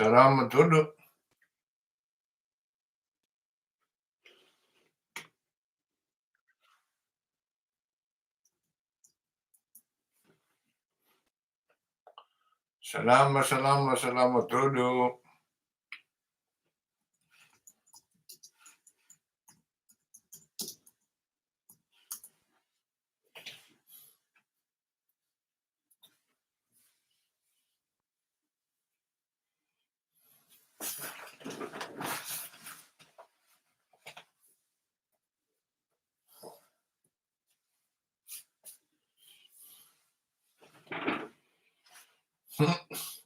Salama todo. Salama todo.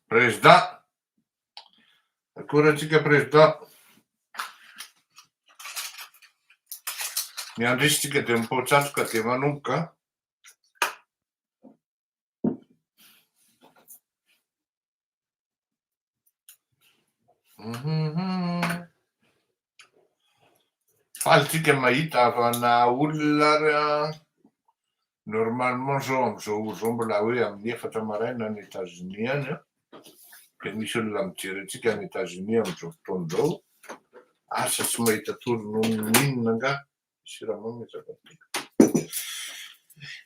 Presidente. Ancora che presidente. Mi andresti che te un po' ciasca che va nunca. Falsika mahita fa na olona normalement zao mbola hoe amin'ny 4 maraina any États-Unis any a. Ke misy olona mijery antsika any États-Unis amin'izao fotoana izao. Asa tsy mahita torono inona nga. Siramamy zava-tika.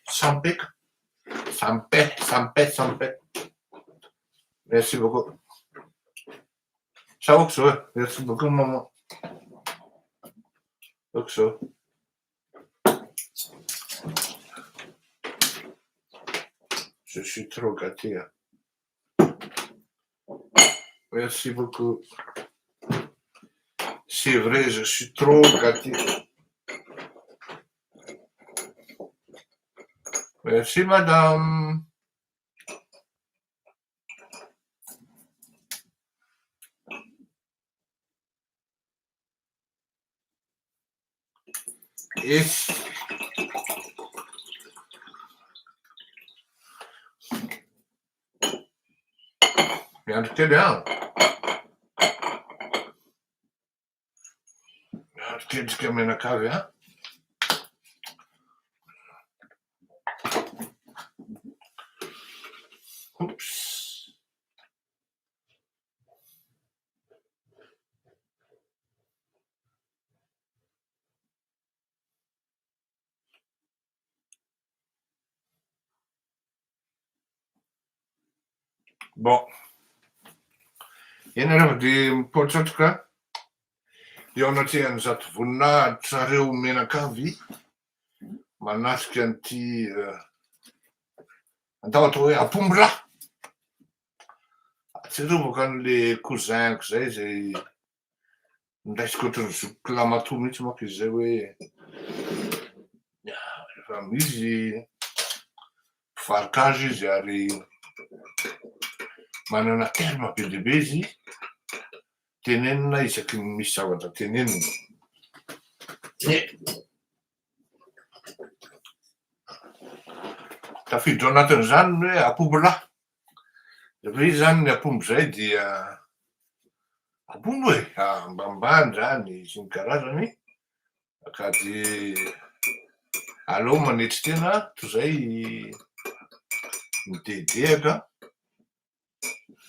Sampet. Merci beaucoup. Ça va que ça. Merci beaucoup, maman. Donc ça. Je suis trop gâté. Merci beaucoup. C'est vrai, je suis trop gâté. Merci, madame. Et bien, très bien. Qu'est-ce que me cave, hein? Oups. Bon. Ianareo dia mipotratroka eo anaty an'izato voninahitsareo menakavy manasika an'ity atao atao hoe apombolahy. Atsiarovako an'le cousin-ko zay indaisiko ohatran'ny zokiko lamatoa mihitsy manko izy zay hoe rehefa misy mpivarikazo izy ary manana terme be dia be izy tenenina isaky ny misy zavatra tenenina. Tafiditra ao anatin'izany ny hoe apombolahy. Rehefa izy zany ny apombo zay dia apombo e, ambanimbany zany sy ny karazany ka dia aleo manetry tena toy izay midedehaka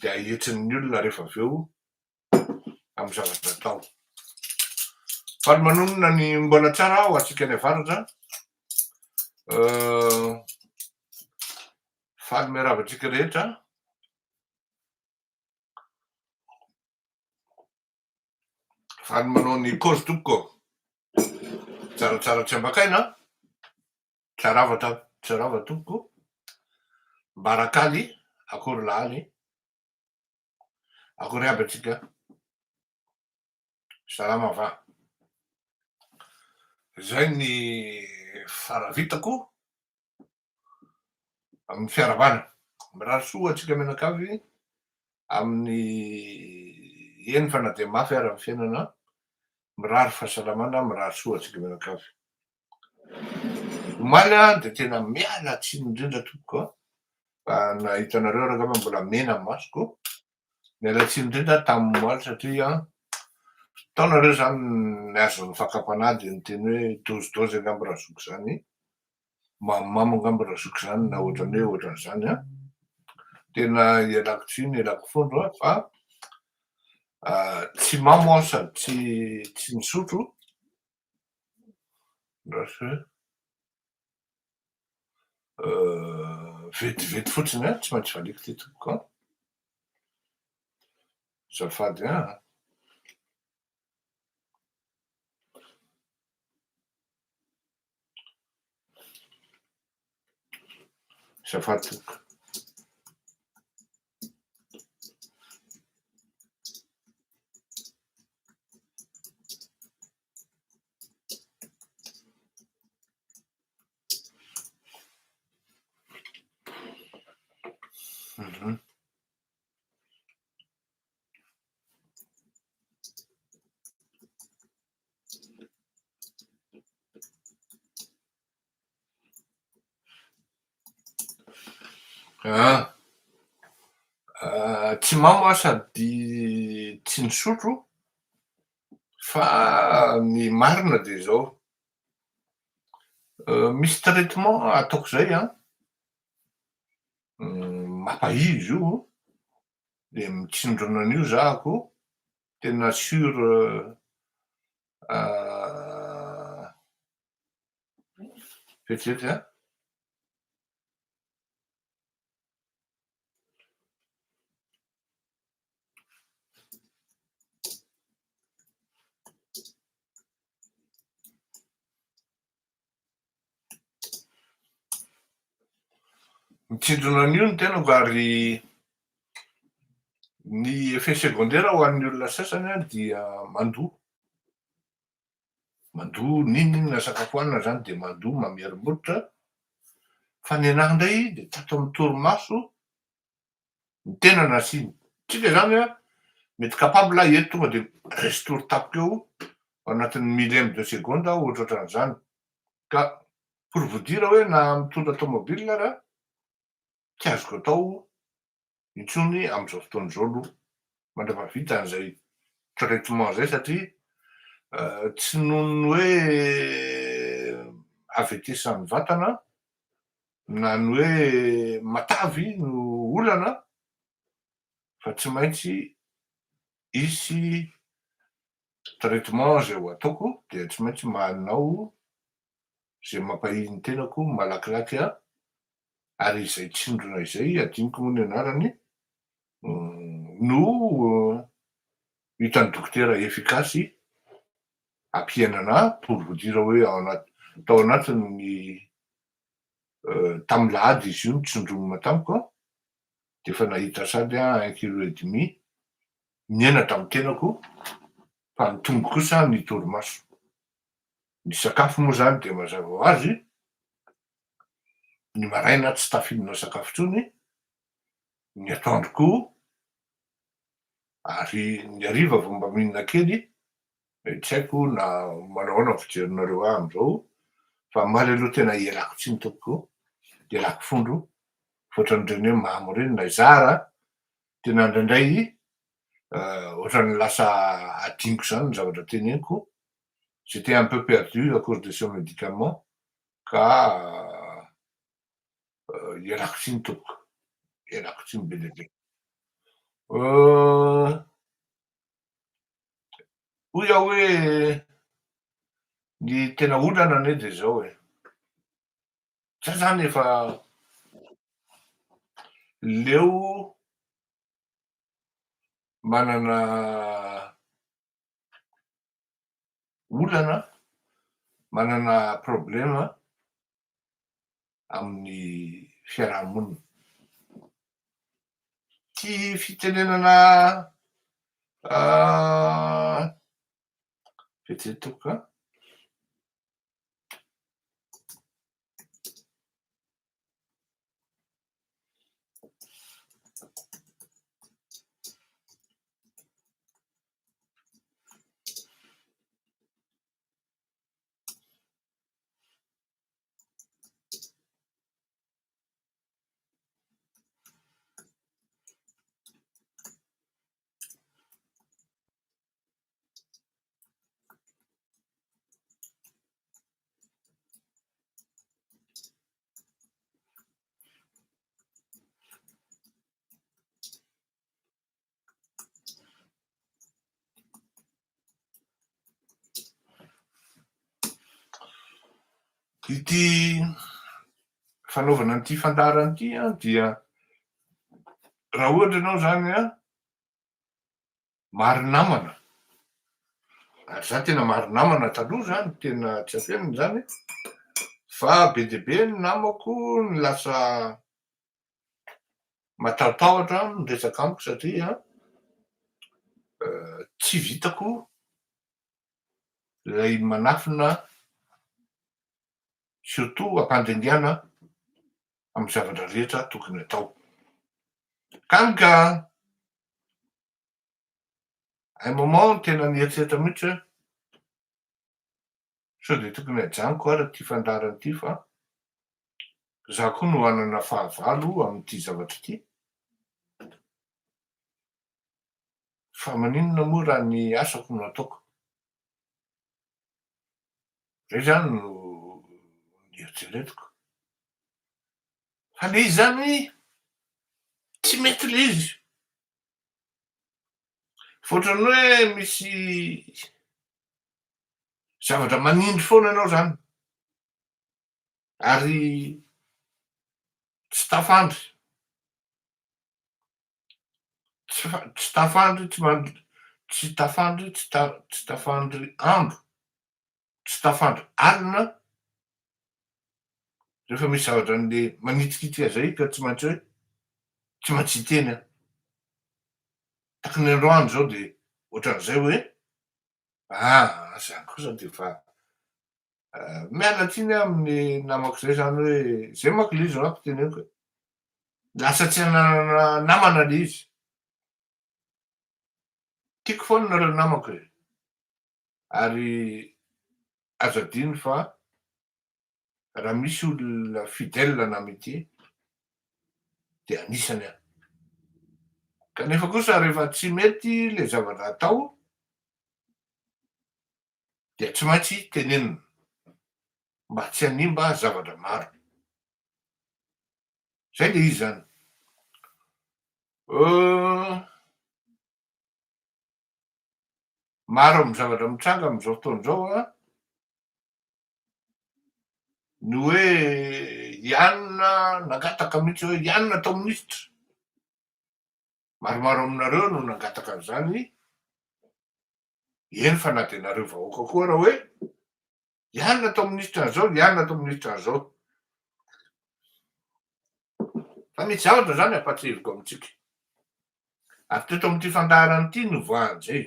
dia ahetsin'ny olona rehefa avy eo amin'ny zavatra atao. Faly manonona ny mbola tsara ao antsika any avaratra. Faly miarahaba antsika rehetra. Faly manao ny cause tompoko. Tsaratsara tsy ambakaina. Tsarava tompoko. Mbarakaly, akory laly. Akory aby antsika. Salama va. Zay ny faravitako amin'ny fiaravana. Mirary soa antsika menakavy amin'ny eny fa na dia mafy ary amin'ny fiainana. Mirary fahasalamana, mirary soa antsika menakavy. Omaly dia tena miala tsiny indrindra tompoko. Fa nahita anareo raha mbola mena ny masoko. Miala tsiny indrindra tamin'ny omaly satria taonareo zany niazo ny fakapanady ny teny hoe dozidozy angamba raha zoko zany. Mamimamy angamba raha zoko zany na ohatrany hoe ohatran'izany a. Tena ialako tsiny, ialako fondro fa Tsy mamoasa, tsy misotro, rasy hoe vetivety fotsiny a, tsy maintsy valiko ty tompoko a. Azafady a. Azafady tompoko. Mhm. Tsy mamoasa sady tsy misotro, fa ny marina de zao, misy traitement ataoko zay a, mampahizo io, de mitsindrona an'io zahako, tena sure vetivety a. Mitsindrona an'io ny tenako ary ny effet secondaire ho an'ny olona sasany a dia mandoa. Mandoa n'inona sakafo hoanina zany de mandoa, mamerim-bototra, fa ny anahy indray de tato amin'ny torimaso ny tena nasiny. Tsika zany a mety capable aho eto tonga de resto tapaka eo ao anatin'ny millième de seconde aho ohatrohatran'izany. Ka pour vous dire hoe na mitondra tômôbila ary a, tsy azoko atao intsony am'zao fotoan'zao aloha mandra vita an'zay traitement zay satria tsy nohon'ny hoe havetresan'ny vatana na ny hoe matavy no olana, fa tsy maintsy hisy traitement zay ho ataoko de tsy maintsy manao zay mampahay ny tenako malakilaky a, ary izay tsindrona izay adinoko moa ny anarany no hitan'ny dokotera efikasy ampihenana pour vous dire hoe tao anatiny tamy lahady izy io nitsindronina tamiko a, de efa nahita sady a 1,5 kg niaina tamy tenako, fa ny tombo kosa ny torimaso. Ny sakafo moa zany de mazava ho azy, ny maraina tsy tafihinana sakafo intsony, ny atoandro koa, ary ny hariva vao mba mihinana kely, tsy haiko na manao ahoana ny fijerinareo ahy am'zao, fa maly aloha tena ialako tsiny tompoko, ialako fondro, ohatran'ireny hoe mamo reny na izaho ara tena indraindray ohatran'ny lasa adinoko zany ny zavatra teneniko, j'étais un peu perdu à cause de ce médicament, ka ialako tsiny tompoko, ialako tsiny be dia be. Hoy aho hoe ny tena olana anie de zao e, za zany efa leo manana olana, manana problema amin'ny fiarahamonina. Ty fitenenana vetivety tompoko a. Ity fanaovana an'ity fandarana ity dia raha ohatra ianao zany maro namana, ary za tena maro namana taloha zany, tena tsy afenina zany, fa be dia be ny namako ny lasa matahotahotra miresaka amiko satria tsy vitako ilay manafina surtout ampandringana amin'ny zavatra rehetra tokony atao. Kanika un moment tena nieritreritra mihitsy hoe sao de tokony hajanoko ary ty fandarana ity fa za koa no hanana fahavalo amin'ity zavatra ity. Fa maninona moa raha ny asako no ataoko? Zay zany no nieritreretiko. Fa le izy zany tsy mety le izy. Fotrany hoe misy zavatra manindry foana ianao zany, ary tsy tafandry, tsy tafandry, tsy tafandry, tsy tafandry andro, tsy tafandry alina rehefa misy zavatra an'le manitikitsika zay ka tsy maintsy hoe tsy maintsy hiteny aho. Tahaka ny androany zao de ohatran'izay hoe zany kosa de fa miala tsiny aho amin'ny namako zay zany hoe zay manko le izy raha teneniko hoe lasa tsy hanana namana le izy. Tiako foana nareo namako e, ary azo adiny fa raha misy olona fidèle namity de anisany aho. Kanefa kosa rehefa tsy mety le zavatra atao dia tsy maintsy tenenina mba tsy hanimba zavatra maro. Zay le izy zany. Maro amin'ny zavatra mitranga amin'izao fotoana izao ny hoe ianona nangataka mihitsy hoe ianona atao minisitra. Maromaro aminareo no nangataka an'izany. Eny fa na de nareo vahoaka koa raha hoe ianona atao minisitra an'izao, ianona atao minisitra an'izao. Fa misy zavatra zany ampatsihiviko amintsika. Ary teto amin'ity fandaharana ity no voahan'izay.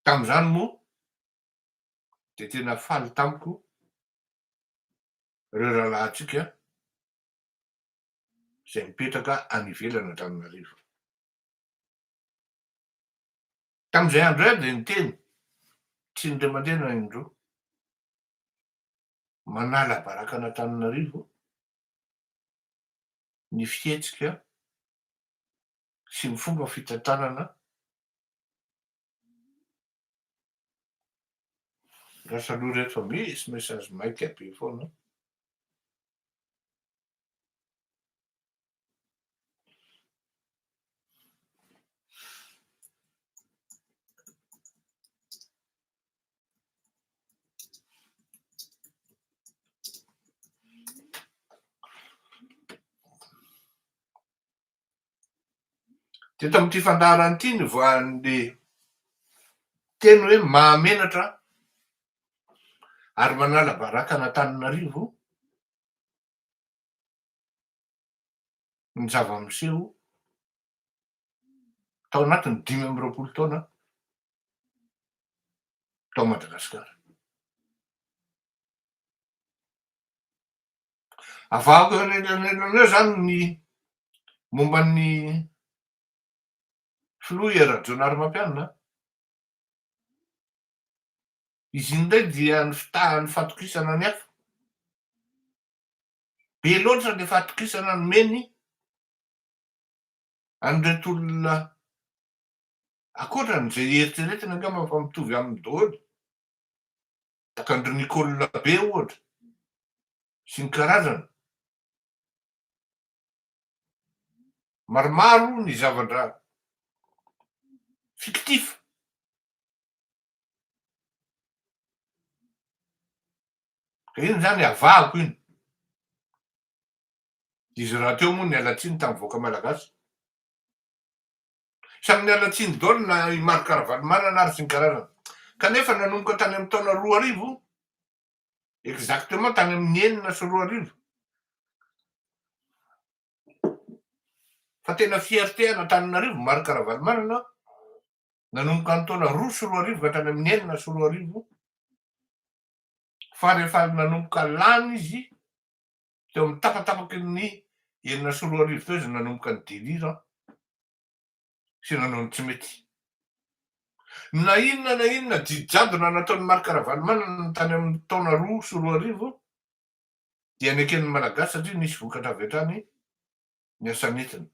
Tamin'izany moa de tena faly tamiko ireo rahalahintsika izay mipetraka any ivelany Antananarivo. Tamin'izay andro zay de niteny tsy indray mandeha na indroa manala baraka an'Antananarivo ny fihetsika sy ny fomba fitantanana lasa aloha rehetra fa misy message maika be foana. Teto amin'ity fandaharana ity ny voahan'le teny hoe mahamenatra ary manala baraka an'Antananarivo ny zava-miseho tao anatiny 5 taona tao Madagasikara. Avahako eo zany ny momba ny filoha Rajonary Mampianina. Izy indray dia ny fitahan'ny fatokisana ny hafa. Be loatra le fatokisana nomeny an'ireto olona akoatran'izay eritreretiny angamba fa mitovy amin'ny daholo. Tahaka andry Nicolle be ohatra sy ny karazany. Maromaro ny zavatra fictif Ka iny zany avahako iny. Izy raha teo moa nialatsiny tamin'ny voaka malagasy. Samy nialatsiny daholo na i Marc Ravalomanana ary sy ny karazany. Kanefa nanomboka tany amin'ny taona 2000, exactement tany amin'ny 9 sy 2000. Fa tena fierté an'Antananarivo Marc Ravalomanana, nanomboka ny taona 2 sy 2000 ka tany amin'ny 9 sy 2000. Fa rehefa nanomboka lany izy teo amin'ny tapatapaky ny 9 sy 2000 teo izy nanomboka ny délire sy nanao ny tsy mety. Na inona jadona nataon'ny Marc Ravalomanana tany amin'ny taona 2 sy 2000 dia neken'ny malagasy satria nisy vokatra avy hatrany niasa netiny.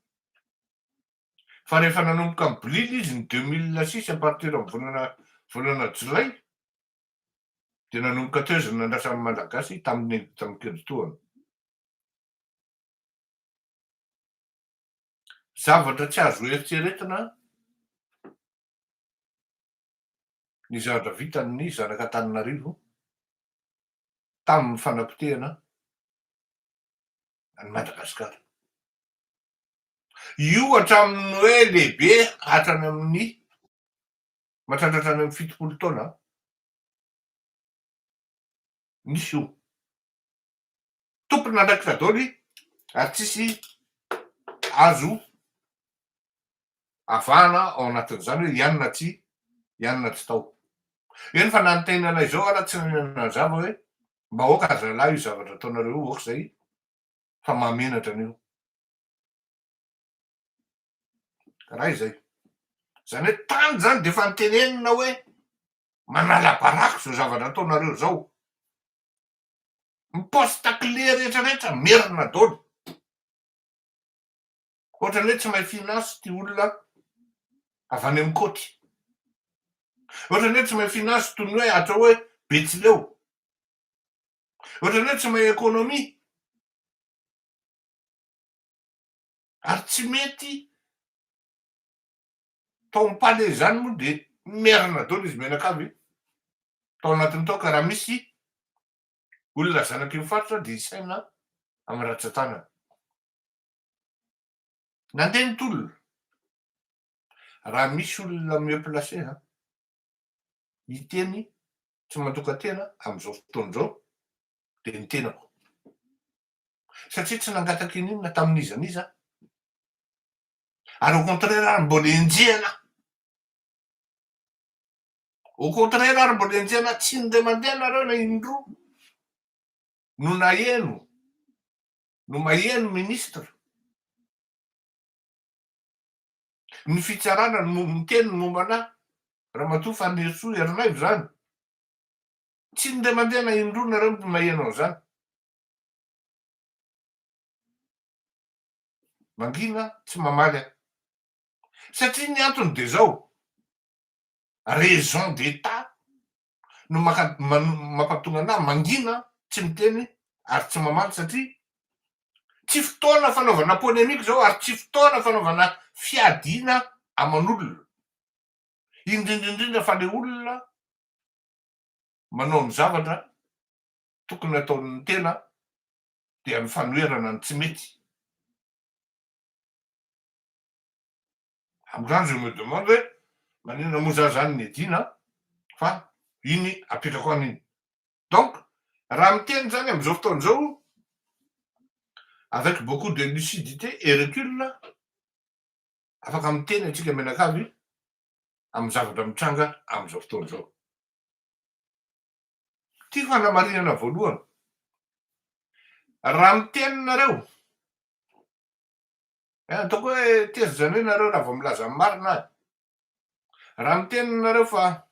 Fa rehefa nanomboka ny Blily izy ny 2006 à partir amin'ny volana Jolay dia nanomboka teo izy nandrasan'ny malagasy tamin'ny kely-toana. Zavatra tsy azo eritreretina ny zavatra vitan'ny zanaka Antananarivo tamin'ny fanapotehana any Madagasikara. Io hatramin'ny hoe lehibe hatrany amin'ny mahatratra hatrany amin'ny 70 taona nisy io. Tompony andraikitra daholo ary tsisy azo avahana ao anatin'izany hoe ianona tsy tao. Eny fa nanotenanay izao ara tsy nanazava hoe mba oka zalahy io zavatra ataonareo io okazay fa mahamenatra an'io. Raha izay. Zany hoe tany zany dia efa nitenenina hoe manala barako zao zavatra ataonareo zao. Miposta clé rehetrarehetra merina daholo. Ohatrany hoe tsy mahay finasy ty olona avy any amin'ny côte. Ohatrany hoe tsy mahay finasy toy ny hoe atao hoe Betsileo. Ohatrany hoe tsy mahay économie. Ary tsy mety tao ampale zany moa dia merina daholo izy menakavy tao anatiny tao ka raha misy olona zanaky ny faritra dia isaina amin'ny ratsan-tanana. Nandeha nitolona. Raha misy olona mieux placé hiteny tsy mandoka tena amin'izao fotoana izao dia ny tenako. Satria tsy nangataka inona tamin'izaniza. Ary au contraire ary mbola enjehana. Au contraire ary mbola enjehana tsy nde mandeha nareo na indroa no naheno no maheno ministra ny fitsarana miteny ny mombana Ramatoa Fanirisoa Herinaivo zany. Tsy nde mandeha na indroa nareo no maheno an'izany. Mangina tsy mamaly aho. Satria ny antony dia zao. Raison d'état no mampatonga anahy mangina tsy miteny ary tsy mamaly satria tsy fotoana fanaovana polémique zao ary tsy fotoana fanaovana fiadiana aman'olona. Indrindrindrindra fa le olona manao ny zavatra tokony ataon'ny tena dia ny fanoherana ny tsy mety. Amin'izany je me demande hoe maninona moa zany ny adina fa iny apetrako an'iny. Donc raha miteny zany amin'izao fotoana izao avec beaucoup de lucidité et recul afaka miteny antsika menakavy amin'ny zavatra mitranga amin'izao fotoana izao. Tia fanamarinana voalohany. Raha miteny nareo ataoko hoe teza zany hoe nareo raha vao milaza ny marina ahy. Raha miteny nareo fa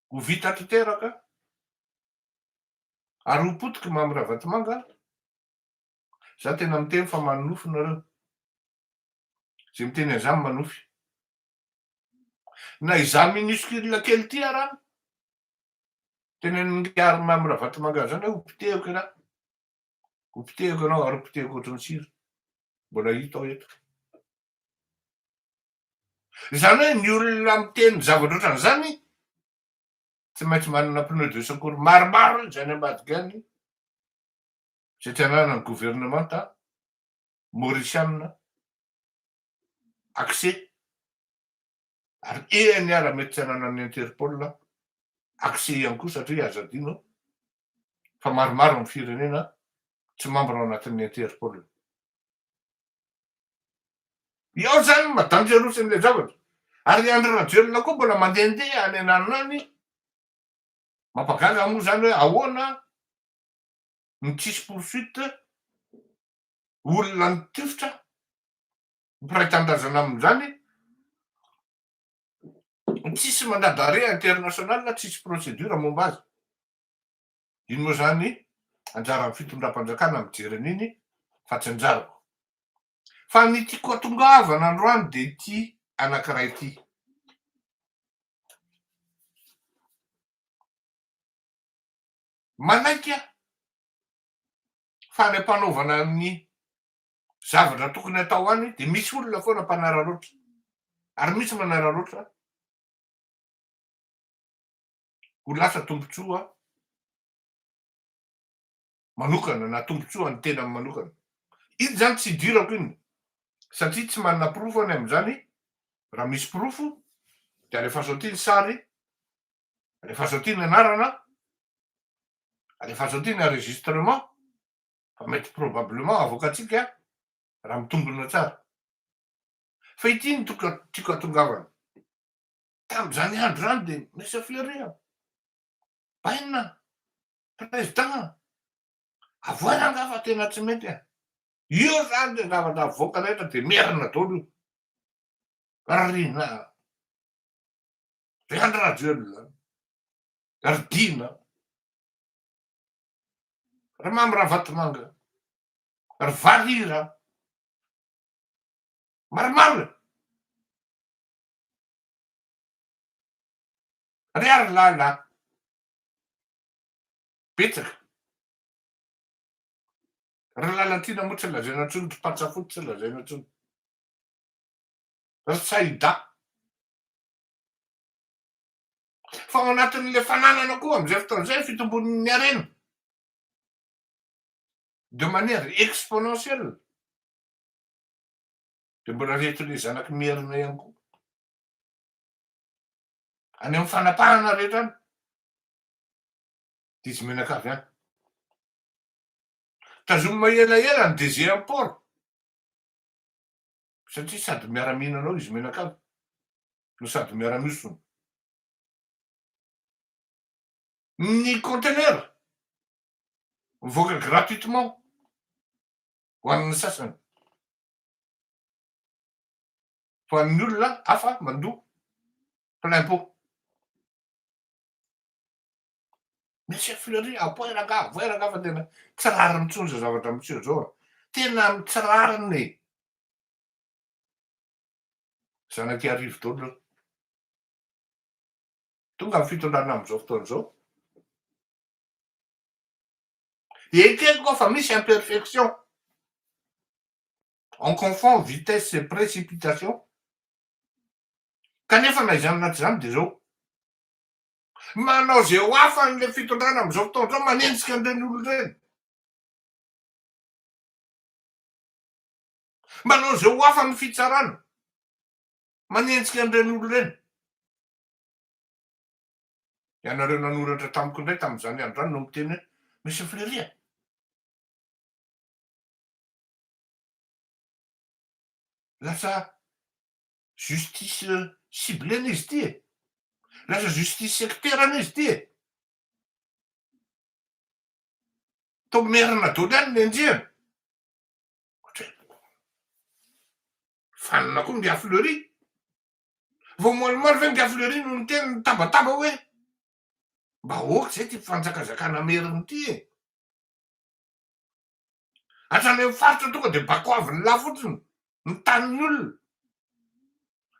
ho vita tanteraka ary ho potika mamy Ravatomanga, za tena miteny fa manofy nareo. Zay miteny an'izany manofy. Na izaho minuscule kely ty ara teneniny ary mamy Ravatomanga zany hoe hopitehiko raha. Hopitehiko anao ary hopitehiko ohatry ny sira. Mbola hita ao eto. Zany hoe ny olona miteny zavatra ohatran'izany tsy maintsy manana pneu de secours maromaro zany ambadika any zay tsy ananany gouvernemanta mauriciana accès ary ehany ara mety tsy ananany interpol accès ihany koa satria azo adino fa maromaro ny firenena tsy membre ao anatin'ny interpol eo zany madanjerosin'le zavatra ary andro rajelona koa mbola mandehandeha any ananany mampagaga moa zany hoe ahoana ny tsisy poursuite olona nitifitra mpiray tandrazana amin'izany tsisy mandadare international tsisy procédure momba azy iny moa zany anjaran'ny fitondram-panjakana mijery an'iny fa tsy anjarako fa ny tiako atongavana androany de ty anankiray ty manaika fa ny ampanaovana ny zavatra tokony atao any de misy olona foana mpanara loatra ary misy manara loatra ho lasa tombotsoa manokana na tombotsoa ny tena manokana iny zany tsy idirako iny satria tsy manana profo any amin'izany raha misy profo de alefa saotiny sary alefa saotiny anarana alefa saotiny enregistrement fa mety probablement avokatsika raha mitombona tsara fa ity ny tiako atongavana tam'izany andro zany de misy fleria baina président avoana fa tena tsy mety io zany de zavatra avoaka rehetra de merina daholo io rarina ry andro rajelona ry dina ry mamy raha vatomanga ry valira maromaro ry ary lala betsaka ry lalatina moa tsy lazaina ntsony ry patsafoty tsy lazaina ntsony ry saida fa ao anatin'le fananana koa am'izay fotoan'izay fitombon'ny arena de manière exponentielle de mbola rehetryle zanaky mierina ihany koa any amin'ny fanapahana rehetra any de izy menakavy any tazomina elaela ny DG import satria sady miara-mihinanao izy menakavy no sady miara-miosona ny conteneur mivoaka gratuitement ho an'ny sasany fa amin'ny olona hafa mandoa plein pot misy fleury apoeraka fa tena tsy rariny ntsony zay zavatra miseho zao tena tsy rariny zanaky arivo daholo tonga ny fitondrana am'izao fotoan'izao ekeko fa misy imperfection on confond vitesse et précipitation kanefa na izany anaty zany de zao manao zay ho afan'le fitondrana am'izao fotoan'izao manenjika an'ireny olo reny manao zay ho afan'ny fitsarana manenjika an'ireny olo reny ianareo nanoratra tamiko indray tam'izany andro any no miteny hoe misy fleria lasa justice ciblena izy ty lasa justice sectairana izy ty to merina daholo any ny enjehana fanina koa ngia fleury vao moalimary ve ngia fleury no ny tena nitabataba hoe mba oky zay ty fanjakazakana meriny ty hatrany amin'ny faritra tonga de bako avy ny la fotsiny ny tanin'ny olona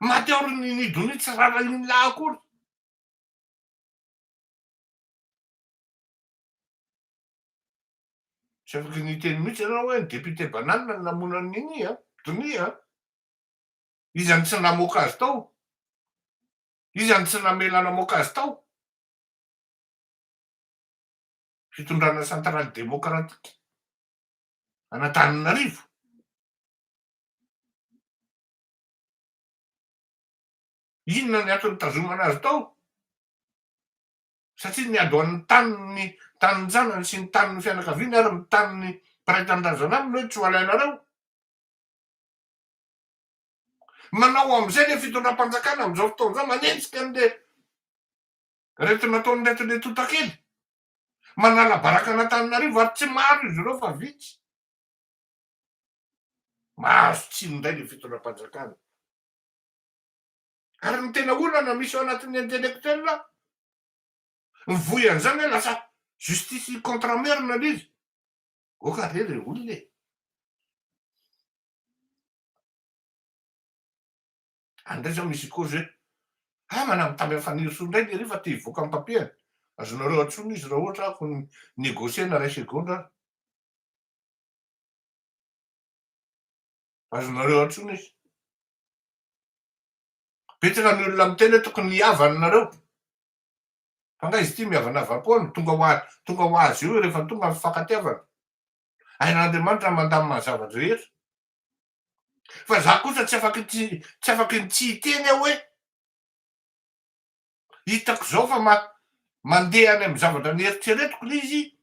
mateoriny nidony tsy rara iny la akory tsy afaky niteny mihitsy anao hoe ny député banane ny namonan'iny dony izany tsy namoaka azy tao izany tsy namela namoaka azy tao fitondrana santraly demokratika an'Antananarivo. Inona ny antony tazomana azy tao? Satria niadohan'ny tanin'ny zanany sy ny tanin'ny fianakaviany ary ny tanin'ny mpiray tanindrazana aminy hoe tsy ho alainareo. Manao am'izay le fitondram-panjakana am'izao fotoan'izao manenjika an'le reto nataony reto le totakely. Manala baraka an'Antananarivo ary tsy maro izy ireo fa vitsy. Mahazo tsiny indray le fitondram-panjakana. Ary ny tena olana misy ao anatin'ny intellectuel mivoy an'izany hoe lasa justice contre merina l'izy. Oka re olona e. Andray zao misy cause hoe manamby faniriso indray le refa te hivoaka amin'ny papiany. Azonareo antsony izy raha ohatra ako négocier-na ray segondra. Azonareo antsony izy. Betsaka ny olona miteny hoe tokony hiavana nareo. Fa nga izy ity mihavana avapoany tonga ho azy io rehefa tonga ny fifankatiavana. Ain'Andriamanitra mandamy mazava rehetra. Fa za kosa tsy afaky ny tsy hiteny aho hoe hitako zao fa mandeha any amin'ny zavatra nieritreretiko le izy,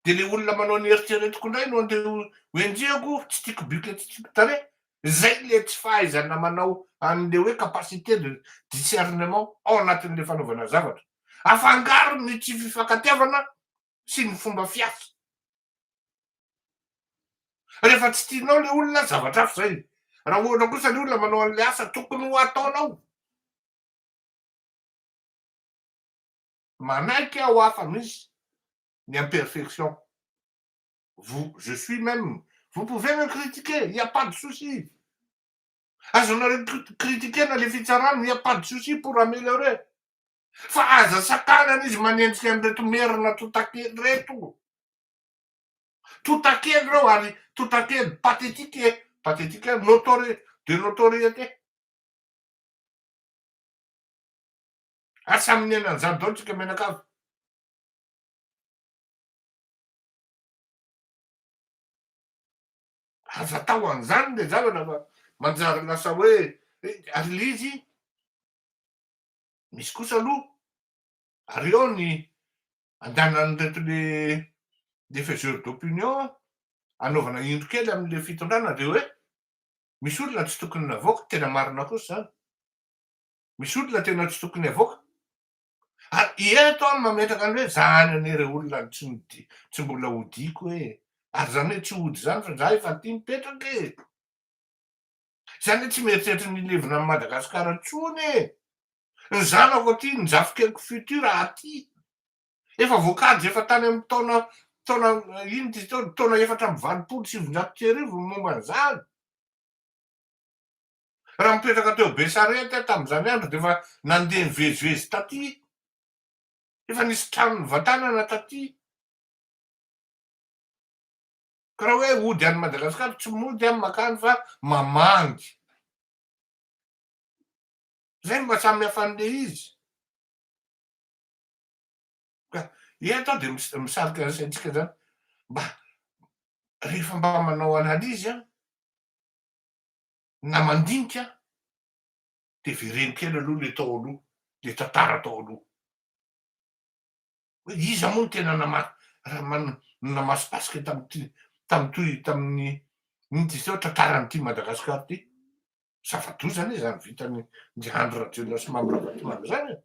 de le olona manao ny eritreretiko indray no andeha hoenjehako, tsy tiako biky tsy tiako tare. Zay le tsy fahaizana manao an'le hoe capacité de discernement ao anatin'le fanaovana zavatra. Afangaro ny tsy fifankatiavana sy ny fomba fiasa. Rehefa tsy tianao le olona zavatra hafa zay. Raha ohatra kosa le olona manao an'le asa tokony ho ataonao. Manaiky aho hafa misy ny imperfection. Je suis même. Vous pouvez me critiquer, il n'y a pas de souci. Azonareo critiquer na le fitsarana, il n'y a pas de souci pour améliorer. Fa aza sakanana izy manenjika an'ireto merina totakely reto. Totakely reo ary totakely pathétique de notoriété. Ary samy niaina an'izany daholo tsika menakavy. Aza atao an'izany le zavatra fa manjary lasa hoe ary le izy misy kosa aloha ary eo ny andehanan'ireto le faiseurs d'opinion anaovana indro kely amin'le fitondrana de hoe misy olona tsy tokony navoaka, tena marina kosa zany. Misy olona tena tsy tokony havoaka. Ary eto any mametraka any hoe zany ane olona tsy mbola hodiko hoe ary zany hoe tsy hody zany fa za efa ty mipetraka e. Zany hoe tsy mieritreritra ny ilevina amin'ny Madagasikara intsony e. Ny zanako aty nizafikeko futur aty. Efa voakajy efa tany amin'ny taona ino ty taona 4valopolo momba an'izany. Raha mipetraka teo Besarety tamin'izany andro de efa nandeha nivezivezy taty. Efa nisy tranony vatanana taty. Ka raha hoe hody any Madagasikara tsy mody any makany fa mamangy. Zay mba samy hafa an'le izy. Ka eto aho de misarika antsika zany mba rehefa mba manao analizy na mandinika de vereny kely aloha le tao aloha, le tantara tao aloha. Hoe iza moa no tena namasipasika tamin'ny ino ty zao tantaran'ity Madagasikara ty. Zava-doza zany vitany Andry Rajoelina sy Mambravatomanga zany.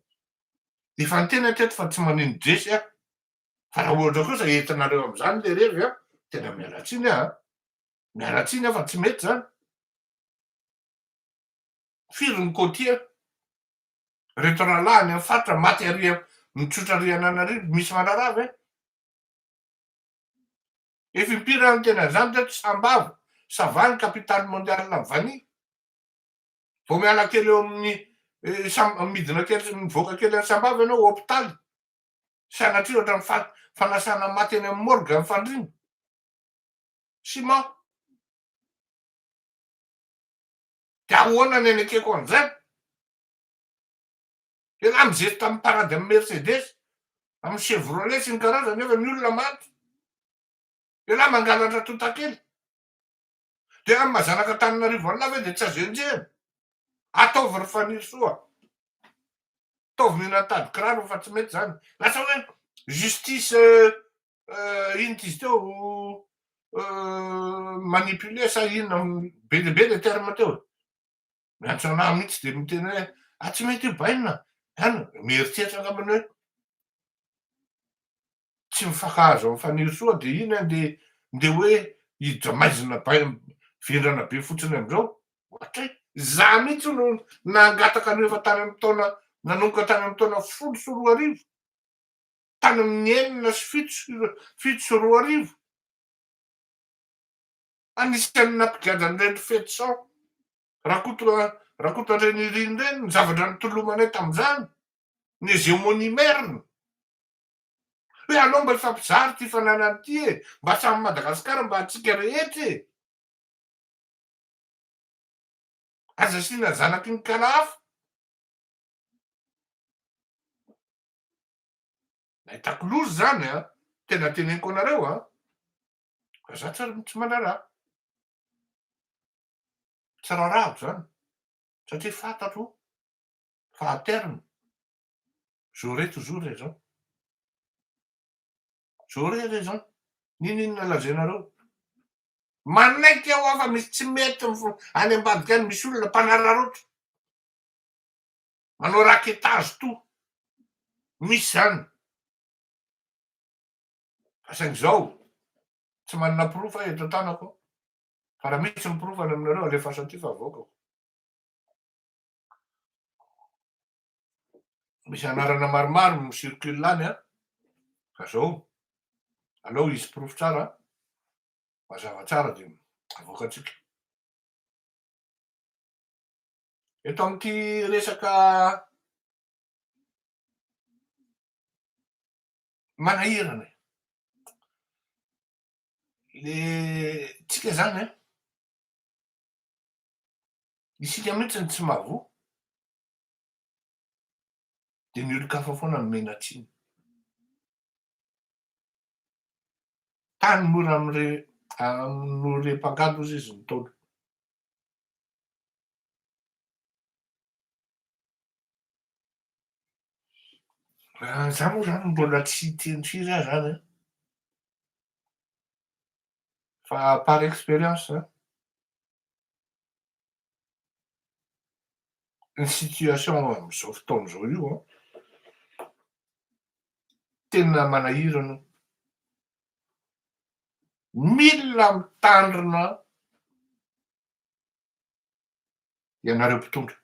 Efa niteny teto fa tsy manino dresy aho. Fa raha ohatra kosa entinareo am'izany le revy tena mialatsiny aho. Mialatsiny aho fa tsy mety zany. Firy ny côtier. Reto rahalahy any amin'ny faritra maty aria mitsotra aria Ananarivo misy manarava ve? Efa impiry ny tena zany teto Sambava. Savany capitale mondiale Vany. Vao miala kely eo amin'ny midina kely mivoaka kely any Sambava ianao hôpitaly. Sanatria ohatra ny fanasana maty any amin'ny morgue amin'ny fandriana. Ciment. De ahoana ny anekeko an'izany? Ialahy mijery tamin'ny parady amin'ny Mercedes. amin'ny Chevrolet sy ny karazany nefa ny olona maty. De lahy mangalatra totakely. De amin'ny mazanaka Antananarivo any lava de tsy azo enjehana. Ataovy ry faniry soa. Ataovy mihinan-tady kiraro fa tsy mety zany. Lasa hoe justice ino ty izy teo manipule sa inona be de be le terme teo. Miantso anahy mihitsy de miteny hoe tsy mety io bainina. Any mieritseritra angambany hoe tsy mifankahazo amin'ny faniry soa de iny de hoe hiditra maizina vindrana be fotsiny am'izao. Ohatra za mihitsy no nangataka an'io efa tany amin'ny taona nanomboka tany amin'ny taona 10 sy 12 tany amin'ny 9 sy 7 sy 12 anisan'ny nampiganja an'ireny fetisan rakoto an'ireny iriny ireny ny zavatra nitolomanay tamin'izany ny hégémonie merne. Hoe anao mba ifampizary ty fananany ty e, mba samy Madagasikara mba hatsika rehetra e. Aza asiana zanaky ny kalafa. Nahitako lozy zany tena teneniko anareo fa za tsy manaraka. Tsy raharahako zany satria fantatro fa à terme j'aurai toujours raison. J'aurai raison. N'inona lazainareo? Manaiky aho fa misy tsy mety any ambadika any misy olona mpanararotra manao raketage to misy zany. Fa saingy tsy manana proof eto an-tanako fa raha misy ny proof any aminareo alefaso aty fa avoakako. Misy anarana maromaro micircule any fa zao aleo izy proof tsara mazava tsara de avoakatsika. Eto amin'ity resaka manahirana le tsika zany isika mihitsy tsy mahavoa de ny olon-kafa foana no menatsiny. Tany mora am're mpangalo ozy izy nitaolo. Za moa zany mbola tsy teny firy ahy zany fa par expérience ny situation am'izao fotoana zao io tena manahirana. Mila mitandrina ianareo mpitondra.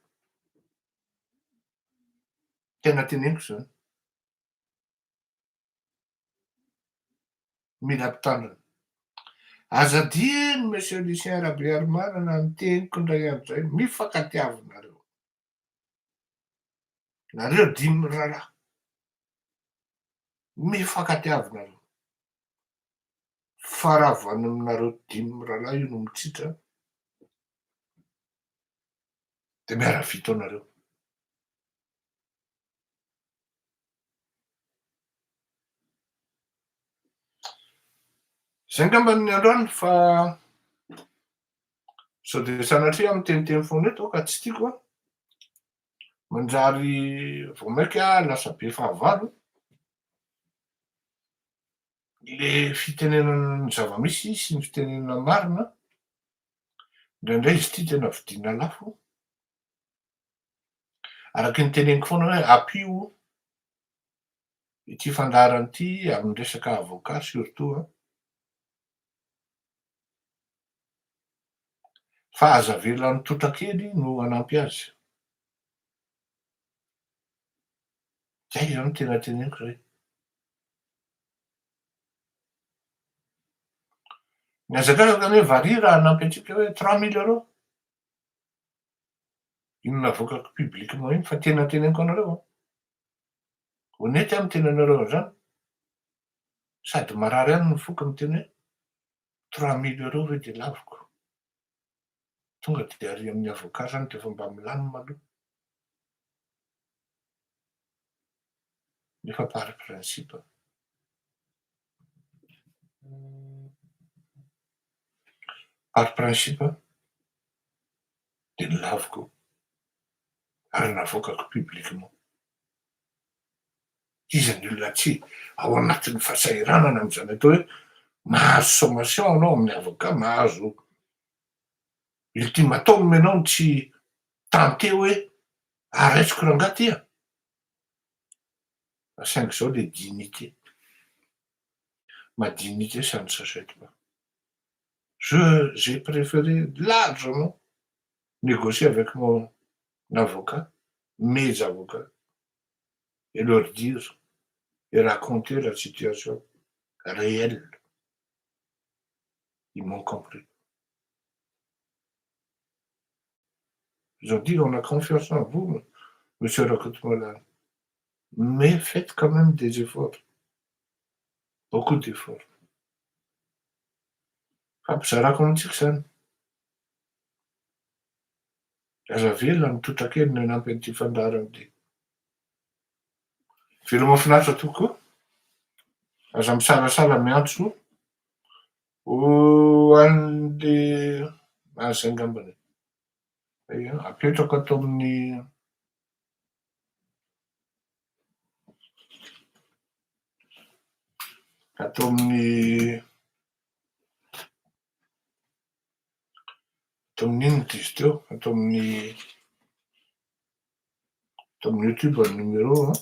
Tena teneniko zany. Mila mitandrina. Azadino monsieur Lucien Rabriarmana ny teniko indray amin'izay mifankatiavanareo. Nareo 5 rahalahy mifankatiavanareo. Fa raha avy any aminareo 5 rahalahy io no mitritra de miara-vita anareo. Zay angamba ny androany fa sao de sanatria miteniteny foana eto ka tsy tiako manjary vao mainka lasa be fahavalo. Le fitenenana ny zavamisy sy ny fitenenana marina indraindray izy ty tena vidiana lafo. Araky ny teneniko foana hoe ampio ity fandaharana ity amin'ny resaka avocat surtout fa aza avelan'ny totakely no hanampy azy. Zay zany tena teneniko zay. Ny hazakazaka hoe vary raha hanampy antsika hoe 3000 €. Inona avokako publiquement iny fa tena teneniko anareo honnête miteny anareo an'izany. Sady marary ihany ny foko miteny hoe 3000 € ve de laviko. Tonga de ary amin'ny avocat zany de efa mba milamina aloha. nefa par prinsipa. Par prinsipa dia nilaviko ary navoakako publiquement. Iza ny olona tsy ao anatin'ny fahasahiranana amin'izany atao hoe mahazo sommation anao amin'ny avocat, mahazo ultimatum ianao tsy tante hoe araitsiko rangaha ty a. Saingy zao le dignité. Ma dignité, ça ne s'achète pas. J'ai préféré largement négocier avec mon avocat, mes avocats, et leur dire et raconter la situation réelle. Ils m'ont compris. Ils ont dit, on a confiance en vous, monsieur Rakotmola, mais faites quand même des efforts. Beaucoup d'efforts. Fampizarakao zany. Aza velona mitotrakely ny hanampy an'ity fandarana ity. Velo mahafinaritra tokoa. Aza misalasala miantso ho an'le zay angambany. Apetrako atao amin'ny atao amin'ny inona ty izy teo? Atao amin'ny YouTube ny numéro a.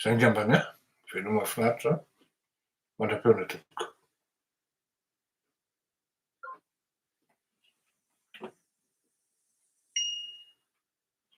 Zay angambany a. Velo mahafinaritra mandrapeona tompoko.